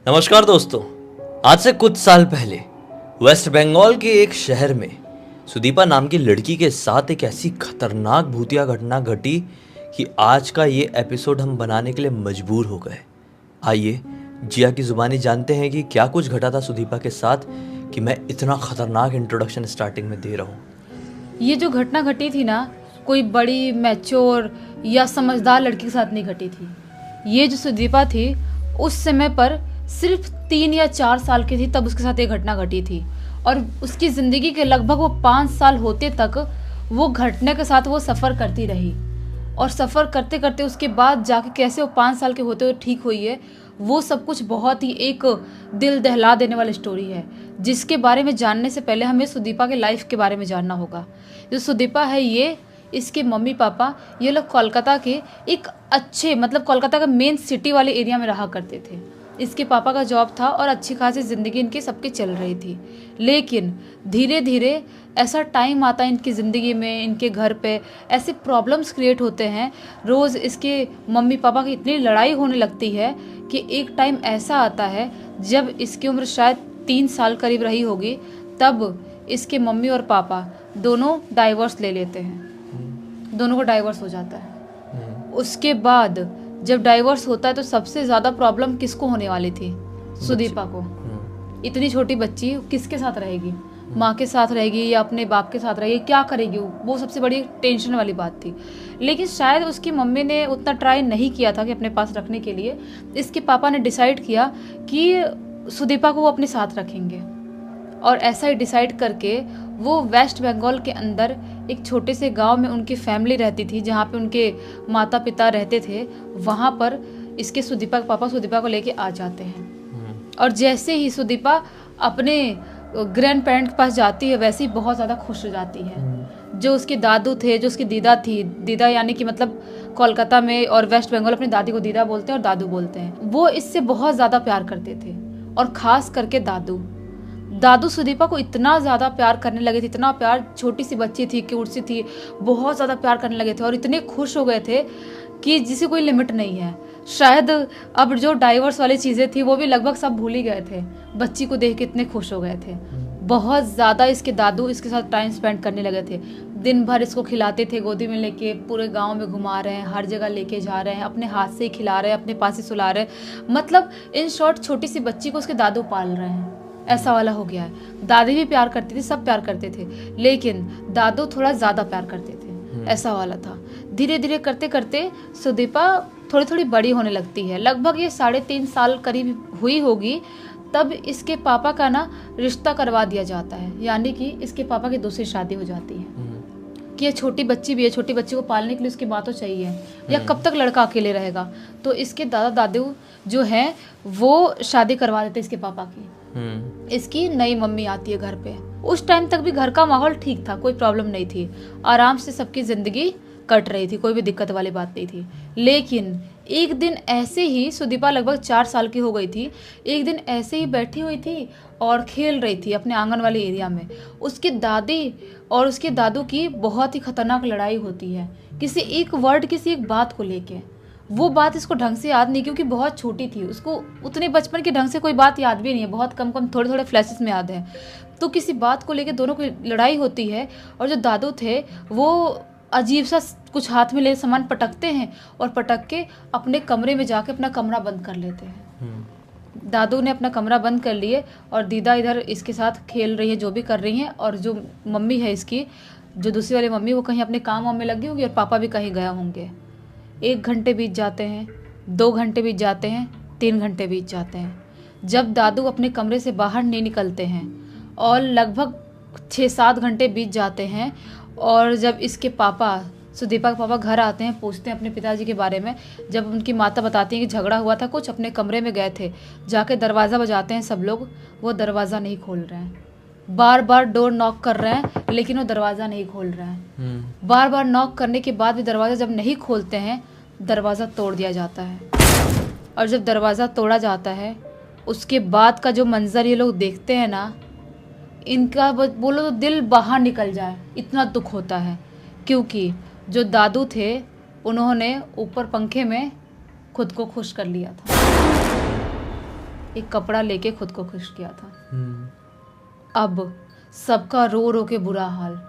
नमस्कार दोस्तों। आज से कुछ साल पहले वेस्ट बंगाल के एक शहर में सुदीपा नाम की लड़की के साथ एक ऐसी खतरनाक भूतिया घटना घटी कि आज का ये एपिसोड हम बनाने के लिए मजबूर हो गए। आइए जिया की जुबानी जानते हैं कि क्या कुछ घटा था सुदीपा के साथ कि मैं इतना खतरनाक इंट्रोडक्शन स्टार्टिंग में दे रहा हूँ। ये जो घटना घटी थी ना, कोई बड़ी मैच्योर या समझदार लड़की के साथ नहीं घटी थी। ये जो सुदीपा थी उस समय पर सिर्फ 3 या 4 साल की थी, तब उसके साथ ये घटना घटी थी। और उसकी ज़िंदगी के लगभग वो 5 साल होते तक वो घटना के साथ वो सफ़र करती रही। और सफ़र करते करते उसके बाद जाके कैसे वो 5 साल के होते हुए ठीक हुई है, वो सब कुछ बहुत ही एक दिल दहला देने वाली स्टोरी है, जिसके बारे में जानने से पहले हमें सुदीपा के लाइफ के बारे में जानना होगा। जो सुदीपा है, ये इसके मम्मी पापा ये लोग कोलकाता के एक अच्छे कोलकाता का मेन सिटी वाले एरिया में रहा करते थे। इसके पापा का जॉब था और अच्छी खासी ज़िंदगी इनकी सबकी चल रही थी। लेकिन धीरे धीरे ऐसा टाइम आता है इनकी ज़िंदगी में, इनके घर पे ऐसे प्रॉब्लम्स क्रिएट होते हैं। रोज़ इसके मम्मी पापा की इतनी लड़ाई होने लगती है कि एक टाइम ऐसा आता है जब इसकी उम्र शायद 3 साल करीब रही होगी, तब इसके मम्मी और पापा दोनों डाइवोर्स ले लेते हैं। दोनों को डाइवोर्स हो जाता है। उसके बाद जब डाइवोर्स होता है तो सबसे ज़्यादा प्रॉब्लम किसको होने वाली थी? सुदीपा को। इतनी छोटी बच्ची किसके साथ रहेगी? माँ के साथ रहेगी या अपने बाप के साथ रहेगी? क्या करेगी? वो सबसे बड़ी टेंशन वाली बात थी। लेकिन शायद उसकी मम्मी ने उतना ट्राई नहीं किया था कि अपने पास रखने के लिए। इसके पापा ने डिसाइड किया कि सुदीपा को वो अपने साथ रखेंगे, और ऐसा ही डिसाइड करके वो वेस्ट बंगाल के अंदर एक छोटे से गांव में उनकी फैमिली रहती थी, जहाँ पे उनके माता पिता रहते थे। वहाँ पर इसके सुदीपा के पापा सुदीपा को लेके आ जाते हैं। और जैसे ही सुदीपा अपने ग्रैंड पेरेंट के पास जाती है, वैसे ही बहुत ज़्यादा खुश हो जाती है। जो उसके दादू थे, जो उसकी दीदा थी, दीदा यानी कि कोलकाता में और वेस्ट बंगाल अपनी दादी को दीदा बोलते हैं और दादू बोलते हैं, वो इससे बहुत ज़्यादा प्यार करते थे। और ख़ास करके दादू सुदीपा को इतना ज़्यादा प्यार करने लगे थे, इतना प्यार। छोटी सी बच्ची थी, क्यूट सी थी, बहुत ज़्यादा प्यार करने लगे थे और इतने खुश हो गए थे कि जिसे कोई लिमिट नहीं है। शायद अब जो डाइवर्स वाली चीज़ें थी वो भी लगभग सब भूल ही गए थे। बच्ची को देख के इतने खुश हो गए थे। बहुत ज़्यादा इसके दादू इसके साथ टाइम स्पेंड करने लगे थे। दिन भर इसको खिलाते थे, गोदी में लेके पूरे गांव में घुमा रहे हैं, हर जगह लेके जा रहे हैं, अपने हाथ से ही खिला रहे हैं, अपने पास ही सुला रहे हैं। इन शॉर्ट छोटी सी बच्ची को उसके दादू पाल रहे हैं, ऐसा वाला हो गया है। दादी भी प्यार करती थी, सब प्यार करते थे, लेकिन दादू थोड़ा ज़्यादा प्यार करते थे, ऐसा वाला था। धीरे धीरे करते करते सुदीपा थोड़ी थोड़ी बड़ी होने लगती है। लगभग ये 3.5 साल करीब हुई होगी, तब इसके पापा का ना रिश्ता करवा दिया जाता है, यानी कि इसके पापा की दूसरी शादी हो जाती है। कि ये छोटी बच्ची भी है, छोटी बच्ची को पालने के लिए उसकी माँ तो चाहिए, या कब तक लड़का अकेले रहेगा। तो इसके दादा दादू जो हैं वो शादी करवा देते इसके पापा की। इसकी नई मम्मी आती है घर पे। उस टाइम तक भी घर का माहौल ठीक था, कोई प्रॉब्लम नहीं थी, आराम से सबकी ज़िंदगी कट रही थी, कोई भी दिक्कत वाली बात नहीं थी। लेकिन एक दिन ऐसे ही सुदीपा लगभग 4 साल की हो गई थी। एक दिन ऐसे ही बैठी हुई थी और खेल रही थी अपने आंगन वाले एरिया में। उसकी दादी और उसके दादू की बहुत ही खतरनाक लड़ाई होती है, किसी एक वर्ड, किसी एक बात को लेके। वो बात इसको ढंग से याद नहीं, क्योंकि बहुत छोटी थी, उसको उतने बचपन के ढंग से कोई बात याद भी नहीं है, बहुत कम कम थोड़े थोड़े फ्लैशेस में याद है। तो किसी बात को लेके दोनों की लड़ाई होती है, और जो दादू थे वो अजीब सा कुछ हाथ में ले सामान पटकते हैं और पटक के अपने कमरे में जाके अपना कमरा बंद कर लेते हैं। दादू ने अपना कमरा बंद कर लिए और दीदा इधर इसके साथ खेल रही है, जो भी कर रही हैं। और जो मम्मी है इसकी, जो दूसरी वाली मम्मी, वो कहीं अपने काम वाम में लगी होंगी और पापा भी कहीं गया होंगे। 1 घंटे बीत जाते हैं, 2 घंटे बीत जाते हैं, 3 घंटे बीत जाते हैं। जब दादू अपने कमरे से बाहर नहीं निकलते हैं और लगभग 6-7 घंटे बीत जाते हैं, और जब इसके पापा सुदीपा के पापा घर आते हैं, पूछते हैं अपने पिताजी के बारे में। जब उनकी माता बताती हैं कि झगड़ा हुआ था कुछ, अपने कमरे में गए थे, जाके दरवाज़ा बजाते हैं सब लोग, वो दरवाज़ा नहीं खोल रहे हैं। बार बार डोर नॉक कर रहे हैं, लेकिन वो दरवाज़ा नहीं खोल रहे हैं। बार बार नॉक करने के बाद भी दरवाज़ा जब नहीं खोलते हैं, दरवाज़ा तोड़ दिया जाता है। और जब दरवाज़ा तोड़ा जाता है, उसके बाद का जो मंज़र ये लोग देखते हैं ना, इनका बोलो तो दिल बाहर निकल जाए, इतना दुख होता है। क्योंकि जो दादू थे उन्होंने ऊपर पंखे में खुद को खुश कर लिया था। एक कपड़ा लेके खुद को खुश किया था। हम्म, अब सबका रो रो के बुरा हाल।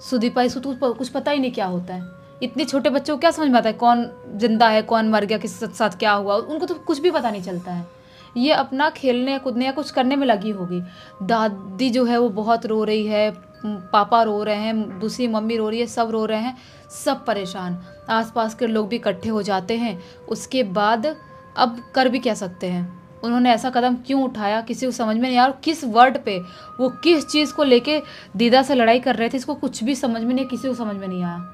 सुदीपा इसको तो कुछ पता ही नहीं क्या होता है। इतने छोटे बच्चों को क्या समझ में आता है कौन जिंदा है, कौन मर गया, किसी के साथ क्या हुआ, उनको तो कुछ भी पता नहीं चलता है। ये अपना खेलने या कूदने या कुछ करने में लगी होगी। दादी जो है वो बहुत रो रही है, पापा रो रहे हैं, दूसरी मम्मी रो रही है, सब रो रहे हैं, सब परेशान। आसपास के लोग भी इकट्ठे हो जाते हैं। उसके बाद अब कर भी क्या सकते हैं, उन्होंने ऐसा कदम क्यों उठाया किसी को समझ में नहीं आया। और किस वर्ड पे वो किस चीज़ को लेके दीदा से लड़ाई कर रहे थे, इसको कुछ भी समझ में नहीं, किसी को समझ में नहीं आया।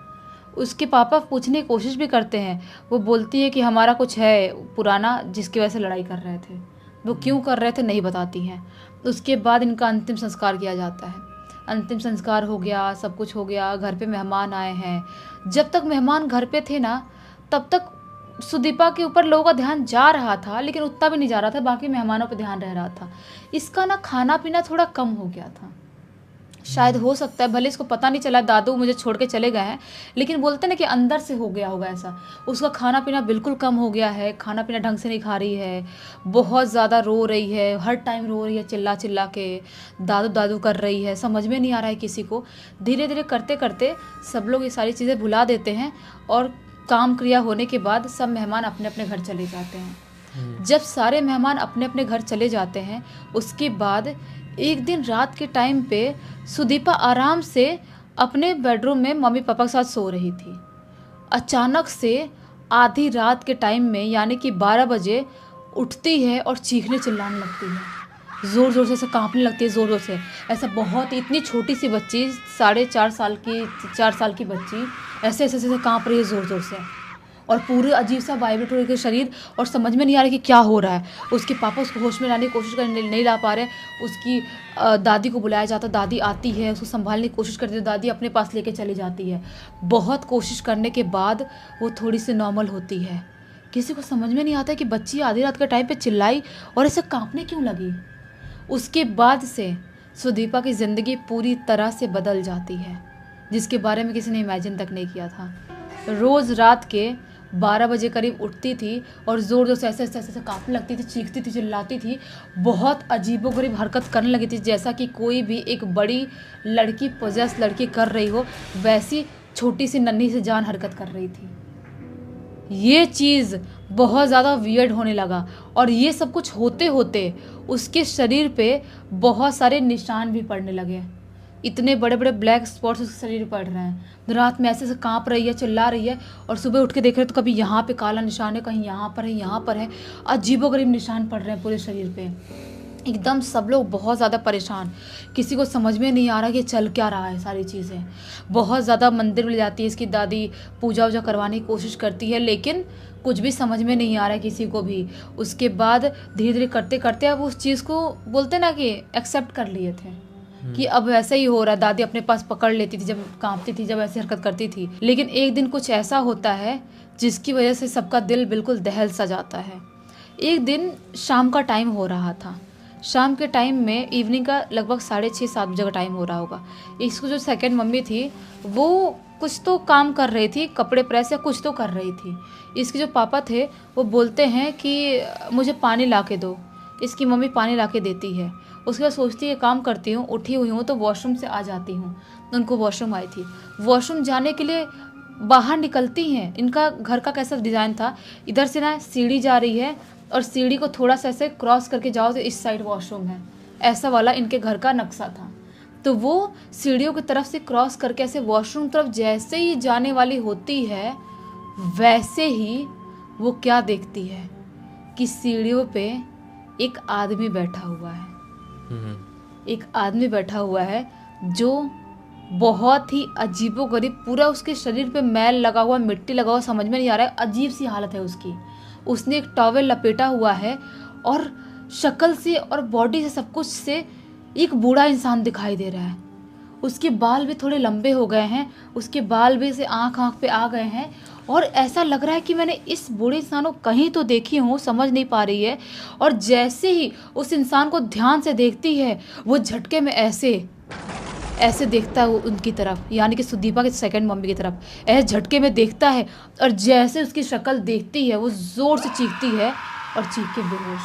उसके पापा पूछने की कोशिश भी करते हैं। वो बोलती है कि हमारा कुछ है पुराना जिसकी वजह से लड़ाई कर रहे थे, वो क्यों कर रहे थे नहीं बताती हैं। उसके बाद इनका अंतिम संस्कार किया जाता है। अंतिम संस्कार हो गया, सब कुछ हो गया, घर पे मेहमान आए हैं। जब तक मेहमान घर पे थे ना, तब तक सुदीपा के ऊपर लोगों का ध्यान जा रहा था, लेकिन उतना भी नहीं जा रहा था, बाकी मेहमानों पे ध्यान रह रहा था। इसका ना खाना पीना थोड़ा कम हो गया था। शायद हो सकता है, भले इसको पता नहीं चला दादू मुझे छोड़ के चले गए हैं, लेकिन बोलते ना कि अंदर से हो गया होगा ऐसा। उसका खाना पीना बिल्कुल कम हो गया है, खाना पीना ढंग से नहीं खा रही है, बहुत ज़्यादा रो रही है, हर टाइम रो रही है, चिल्ला चिल्ला के दादू दादू कर रही है। समझ में नहीं आ रहा है किसी को। धीरे धीरे करते करते सब लोग ये सारी चीज़ें भुला देते हैं और काम क्रिया होने के बाद सब मेहमान अपने अपने घर चले जाते हैं। जब सारे मेहमान अपने अपने घर चले जाते हैं, उसके बाद एक दिन रात के टाइम पे सुदीपा आराम से अपने बेडरूम में मम्मी पापा के साथ सो रही थी। अचानक से आधी रात के टाइम में यानी कि 12 बजे उठती है और चीखने चिल्लाने लगती है, ज़ोर ज़ोर से, ऐसे कांपने लगती है ज़ोर ज़ोर से। ऐसा बहुत इतनी छोटी सी बच्ची, 4 साल की बच्ची ऐसे ऐसे ऐसे कांप रही है ज़ोर ज़ोर से, और पूरे अजीब सा वाइब्रेट हो रही है शरीर, और समझ में नहीं आ रहा कि क्या हो रहा है। उसके पापा उसको होश में लाने की कोशिश कर नहीं ला पा रहे। उसकी दादी को बुलाया जाता, दादी आती है, उसको संभालने की कोशिश करती है, दादी अपने पास लेके चली जाती है। बहुत कोशिश करने के बाद वो थोड़ी सी नॉर्मल होती है। किसी को समझ में नहीं आता कि बच्ची आधी रात के टाइम पे चिल्लाई और ऐसे कांपने क्यों लगी। उसके बाद से सुदीपा की ज़िंदगी पूरी तरह से बदल जाती है, जिसके बारे में किसी ने इमेजिन तक नहीं किया था। रोज़ रात के 12 बजे करीब उठती थी और ज़ोर ज़ोर से ऐसे ऐसे ऐसे कांपने लगती थी, चीखती थी, चिल्लाती थी, बहुत अजीबोगरीब हरकत करने लगी थी, जैसा कि कोई भी एक बड़ी लड़की पोजेस लड़की कर रही हो, वैसी छोटी सी नन्ही सी जान हरकत कर रही थी। ये चीज़ बहुत ज़्यादा वियर्ड होने लगा, और ये सब कुछ होते होते उसके शरीर पे बहुत सारे निशान भी पड़ने लगे। इतने बड़े बड़े ब्लैक स्पॉट्स उसके शरीर पर पड़ रहे हैं। रात में ऐसे ऐसे कांप रही है, चिल्ला रही है, और सुबह उठ के देख रहे तो कभी यहाँ पे काला निशान है, कहीं यहाँ पर है, यहाँ पर है, अजीबोगरीब निशान पड़ रहे हैं पूरे शरीर पे। एकदम सब लोग बहुत ज़्यादा परेशान, किसी को समझ में नहीं आ रहा कि चल क्या रहा है सारी चीज़ें। बहुत ज़्यादा मंदिर में ले जाती है इसकी दादी, पूजा वूजा करवाने की कोशिश करती है, लेकिन कुछ भी समझ में नहीं आ रहा है किसी को भी। उसके बाद धीरे धीरे करते करते अब उस चीज़ को बोलते ना कि एक्सेप्ट कर लिए थे कि अब ऐसा ही हो रहा है। दादी अपने पास पकड़ लेती थी जब कांपती थी, जब ऐसी हरकत करती थी। लेकिन एक दिन कुछ ऐसा होता है जिसकी वजह से सबका दिल बिल्कुल दहल सा जाता है। एक दिन शाम का टाइम हो रहा था। शाम के टाइम में इवनिंग का लगभग 6:30-7 बजे का टाइम हो रहा होगा। इसको जो सेकंड मम्मी थी वो कुछ तो काम कर रही थी, कपड़े प्रेस या कुछ तो कर रही थी। इसके जो पापा थे वो बोलते हैं कि मुझे पानी ला के दो। इसकी मम्मी पानी ला के देती है। उसके बाद सोचती है काम करती हूँ, उठी हुई हूँ तो वॉशरूम से आ जाती हूँ। उनको वॉशरूम आई थी, वॉशरूम जाने के लिए बाहर निकलती हैं। इनका घर का कैसा डिज़ाइन था, इधर से ना सीढ़ी जा रही है और सीढ़ी को थोड़ा सा ऐसे क्रॉस करके जाओ तो इस साइड वॉशरूम है, ऐसा वाला इनके घर का नक्शा था। तो वो सीढ़ियों की तरफ से क्रॉस करके ऐसे वॉशरूम तरफ जैसे ही जाने वाली होती है, वैसे ही वो क्या देखती है कि सीढ़ियों पे एक आदमी बैठा हुआ है। एक आदमी बैठा हुआ है जो बहुत ही अजीबोगरीब, पूरा उसके शरीर पे मैल लगा हुआ, मिट्टी लगा हुआ, समझ में नहीं आ रहा है, अजीब सी हालत है उसकी। उसने एक टॉवेल लपेटा हुआ है और शक्ल से और बॉडी से सब कुछ से एक बूढ़ा इंसान दिखाई दे रहा है। उसके बाल भी थोड़े लंबे हो गए हैं, उसके बाल भी से आँख पे आ गए हैं, और ऐसा लग रहा है कि मैंने इस बूढ़े इंसान को कहीं तो देखी हूँ, समझ नहीं पा रही है। और जैसे ही उस इंसान को ध्यान से देखती है, वो झटके में ऐसे देखता है उनकी तरफ, यानी कि सुदीपा की सेकंड मम्मी की तरफ, ऐसे झटके में देखता है, और जैसे उसकी शक्ल देखती है वो ज़ोर से चीखती है और चीख के बेहोश।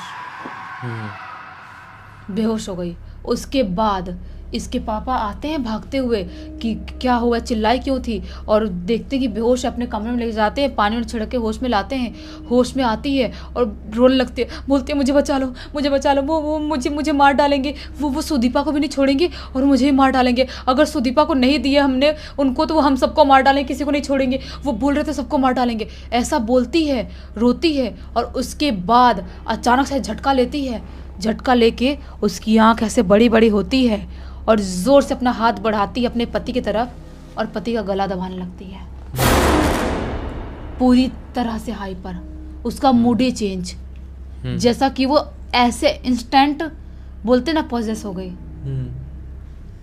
बेहोश हो गई। उसके बाद इसके पापा आते हैं भागते हुए कि क्या हुआ, चिल्लाई क्यों थी, और देखते कि बेहोश अपने कमरे में ले जाते हैं, पानी में छिड़क के होश में लाते हैं। होश में आती है और रोने लगती है, बोलती है मुझे बचा लो, मुझे बचा लो, वो मुझे मार डालेंगे, वो सुदीपा को भी नहीं छोड़ेंगे और मुझे ही मार डालेंगे। अगर सुदीपा को नहीं दिया हमने उनको तो वो हम सबको मार डालेंगे, किसी को नहीं छोड़ेंगे, वो बोल रहे थे सबको मार डालेंगे। ऐसा बोलती है, रोती है, और उसके बाद अचानक से झटका लेती है। झटका लेके उसकी आँख ऐसे बड़ी बड़ी होती है और जोर से अपना हाथ बढ़ाती है अपने पति की तरफ और पति का गला दबाने लगती है, पूरी तरह से हाइपर। उसका मूड ही चेंज, जैसा कि वो ऐसे इंस्टेंट बोलते ना पॉजेस हो गई।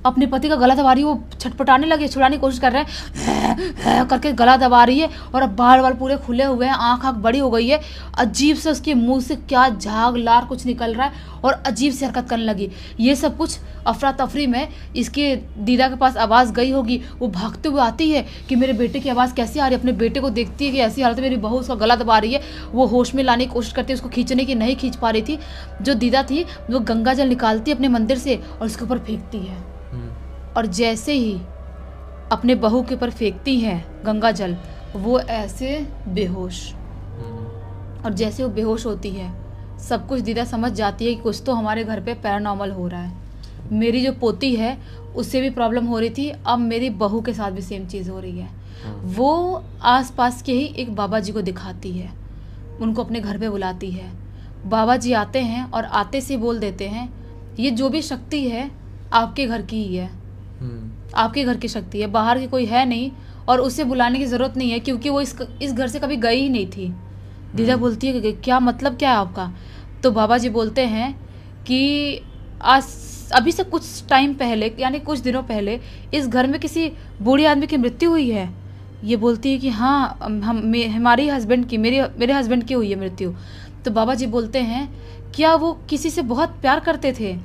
अपने पति का गला दबा रही है, वो छटपटाने लगे, छुड़ाने की कोशिश कर रहे हैं, करके गला दबा रही है और अब बाल बाल पूरे खुले हुए हैं, आँख बड़ी हो गई है। अजीब से उसके मुंह से क्या झाग लार कुछ निकल रहा है और अजीब सी हरकत करने लगी। ये सब कुछ अफरा तफरी में इसके दीदा के पास आवाज़ गई होगी। वो भागते हुए आती है कि मेरे बेटे की आवाज़ कैसी आ रही है। अपने बेटे को देखती है कि ऐसी हालत में मेरी बहू उसका गला दबा रही है। वो होश में लाने की कोशिश करती है, उसको खींचने की नहीं खींच पा रही थी। जो दीदा थी वो गंगा जल निकालती है अपने मंदिर से और उसके ऊपर फेंकती है, और जैसे ही अपने बहू के ऊपर फेंकती है गंगा जल, वो ऐसे बेहोश, और जैसे वो बेहोश होती है सब कुछ दीदा समझ जाती है कि कुछ तो हमारे घर पे पैरानॉर्मल हो रहा है। मेरी जो पोती है उससे भी प्रॉब्लम हो रही थी, अब मेरी बहू के साथ भी सेम चीज़ हो रही है। वो आसपास के ही एक बाबा जी को दिखाती है, उनको अपने घर पे बुलाती है। बाबा जी आते हैं और आते से बोल देते हैं ये जो भी शक्ति है आपके घर की ही है, आपके घर की शक्ति है, बाहर की कोई है नहीं, और उसे बुलाने की ज़रूरत नहीं है क्योंकि वो इस घर से कभी गई ही नहीं थी। दीदा बोलती है कि क्या मतलब क्या है आपका? तो बाबा जी बोलते हैं कि आज अभी से कुछ टाइम पहले, यानी कुछ दिनों पहले, इस घर में किसी बूढ़े आदमी की मृत्यु हुई है। ये बोलती है कि हाँ हमारी हस्बैंड की, मेरे हस्बैंड की हुई है मृत्यु। तो बाबा जी बोलते हैं क्या वो किसी से बहुत प्यार करते थे?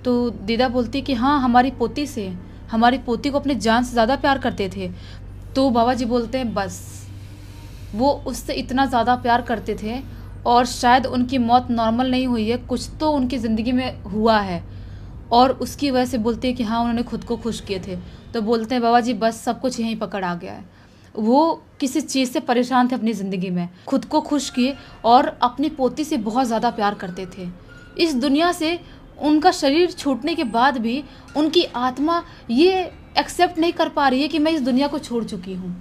तो दीदा बोलती है कि हाँ हमारी पोती से, हमारी पोती को अपने जान से ज़्यादा प्यार करते थे। तो बाबा जी बोलते हैं बस वो उससे इतना ज़्यादा प्यार करते थे और शायद उनकी मौत नॉर्मल नहीं हुई है, कुछ तो उनकी ज़िंदगी में हुआ है, और उसकी वजह से बोलते हैं कि हाँ उन्होंने खुद को खुश किए थे। तो बोलते हैं बाबा जी बस सब कुछ यहीं पकड़ आ गया है। वो किसी चीज़ से परेशान थे अपनी ज़िंदगी में, खुद को खुश किए और अपनी पोती से बहुत ज़्यादा प्यार करते थे। इस दुनिया से उनका शरीर छूटने के बाद भी उनकी आत्मा ये एक्सेप्ट नहीं कर पा रही है कि मैं इस दुनिया को छोड़ चुकी हूँ,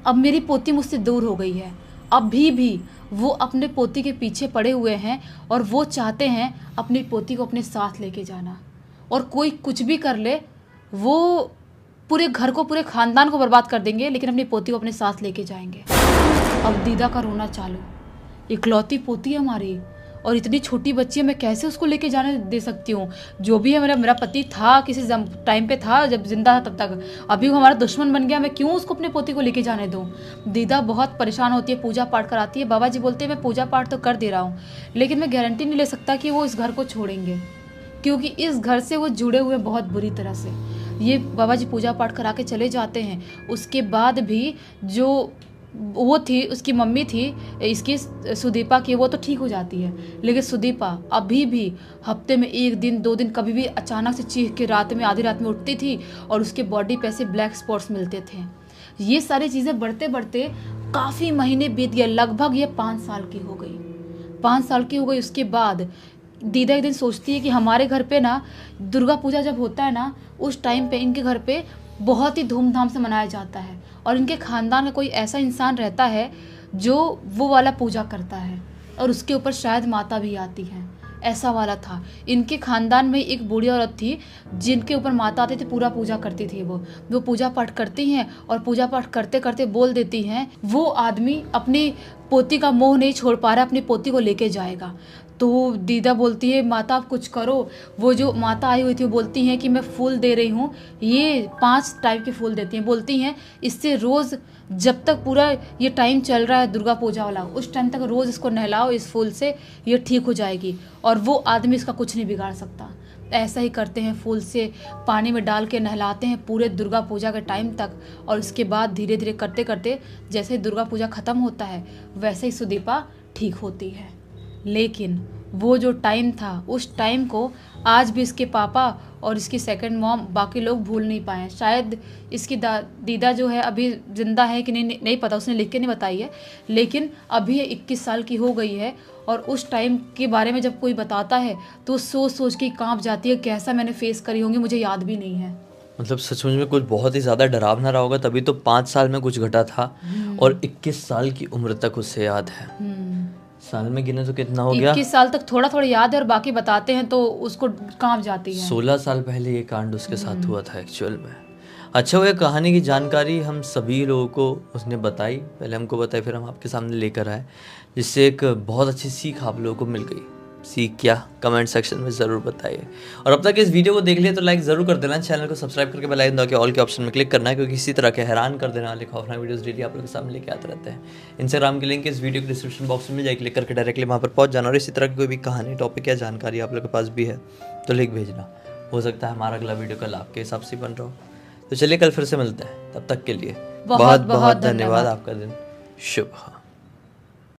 अब मेरी पोती मुझसे दूर हो गई है। अभी भी वो अपने पोती के पीछे पड़े हुए हैं और वो चाहते हैं अपनी पोती को अपने साथ लेके जाना, और कोई कुछ भी कर ले वो पूरे घर को, पूरे ख़ानदान को बर्बाद कर देंगे, लेकिन अपनी पोती को अपने साथ लेके जाएंगे। अब दीदा का रोना चालू, इकलौती पोती है हमारी और इतनी छोटी बच्ची है, मैं कैसे उसको लेके जाने दे सकती हूँ? जो भी है मेरा पति था, किसी टाइम पे था जब जिंदा था तब तक, अभी वो हमारा दुश्मन बन गया, मैं क्यों उसको अपने पोती को लेके जाने दूँ? दीदा बहुत परेशान होती है, पूजा पाठ कराती है। बाबा जी बोलते हैं मैं पूजा पाठ तो कर दे रहा हूँ, लेकिन मैं गारंटी नहीं ले सकता कि वो इस घर को छोड़ेंगे, क्योंकि इस घर से वो जुड़े हुए बहुत बुरी तरह से। ये बाबा जी पूजा पाठ करा के चले जाते हैं। उसके बाद भी जो वो थी, उसकी मम्मी थी इसकी सुदीपा की, वो तो ठीक हो जाती है, लेकिन सुदीपा अभी भी हफ्ते में 1 दिन 2 दिन कभी भी अचानक से चीख के रात में, आधी रात में उठती थी और उसके बॉडी पे ऐसे ब्लैक स्पॉट्स मिलते थे। ये सारी चीज़ें बढ़ते बढ़ते काफ़ी महीने बीत गए, लगभग ये 5 साल की हो गई। 5 साल की हो गई। उसके बाद दीदा एक दिन सोचती है कि हमारे घर पे ना दुर्गा पूजा जब होता है ना, उस टाइम पे इनके घर पे बहुत ही धूमधाम से मनाया जाता है, और इनके ख़ानदान का कोई ऐसा इंसान रहता है जो वो वाला पूजा करता है, और उसके ऊपर शायद माता भी आती है, ऐसा वाला था। इनके ख़ानदान में एक बूढ़ी औरत थी जिनके ऊपर माता आती थी, पूरा पूजा करती थी। वो पूजा पाठ करती हैं और पूजा पाठ करते करते बोल देती हैं वो आदमी अपनी पोती का मोह नहीं छोड़ पा रहा, अपनी पोती को लेके जाएगा। तो दीदा बोलती है माता आप कुछ करो। वो जो माता आई हुई थी वो बोलती हैं कि मैं फूल दे रही हूँ, ये 5 टाइप के फूल देती हैं। बोलती हैं इससे रोज़ जब तक पूरा ये टाइम चल रहा है दुर्गा पूजा वाला, उस टाइम तक रोज़ इसको नहलाओ इस फूल से, ये ठीक हो जाएगी और वो आदमी इसका कुछ नहीं बिगाड़ सकता। ऐसा ही करते हैं, फूल से पानी में डाल के नहलाते हैं पूरे दुर्गा पूजा के टाइम तक, और उसके बाद धीरे धीरे करते करते जैसे दुर्गा पूजा ख़त्म होता है वैसे ही सुदीपा ठीक होती है। लेकिन वो जो टाइम था, उस टाइम को आज भी इसके पापा और इसकी सेकंड मॉम बाकी लोग भूल नहीं पाए हैं। शायद इसकी दीदा जो है अभी ज़िंदा है कि नहीं पता, उसने लिख के नहीं बताई है, लेकिन अभी 21 साल की हो गई है और उस टाइम के बारे में जब कोई बताता है तो सोच सोच के कांप जाती है, कैसा मैंने फेस करी होंगी मुझे याद भी नहीं है। मतलब सचमुच में कुछ बहुत ही ज़्यादा डरावना रहा होगा, तभी तो 5 साल में कुछ घटा था और 21 साल की उम्र तक उसे याद है। साल में गिने तो कितना हो गया? 21 साल तक थोड़ा थोड़ा याद है और बाकी बताते हैं तो उसको कांप जाती है। 16 साल पहले ये कांड उसके साथ हुआ था एक्चुअल में। अच्छा हुआ कहानी की जानकारी हम सभी लोगों को उसने बताई, पहले हमको बताई फिर हम आपके सामने लेकर आए, जिससे एक बहुत अच्छी सीख आप लोगों को मिल गई। सीख क्या, कमेंट सेक्शन में ज़रूर बताइए। और अब तक इस वीडियो को देख लिया तो लाइक ज़रूर कर देना, चैनल को सब्सक्राइब करके बेल आइकन दबा के ऑल के ऑप्शन में क्लिक करना है, क्योंकि इसी तरह के हैरान कर देने वाले खौफनाक वीडियोस डेली आप लोगों के सामने लेके आते रहते हैं। इंस्टाग्राम की लिंक इस वीडियो के डिस्क्रिप्शन बॉक्स में जाए, क्लिक करके डायरेक्टली वहाँ पर पहुँच जाना। और इसी तरह की कोई भी कहानी, टॉपिक या जानकारी आप लोग के पास भी है तो लिख भेजना, हो सकता है हमारा अगला वीडियो कल आपके हिसाब से बन रहा हो। तो चलिए कल फिर से मिलते हैं, तब तक के लिए बहुत बहुत धन्यवाद। आपका दिन शुभ हो।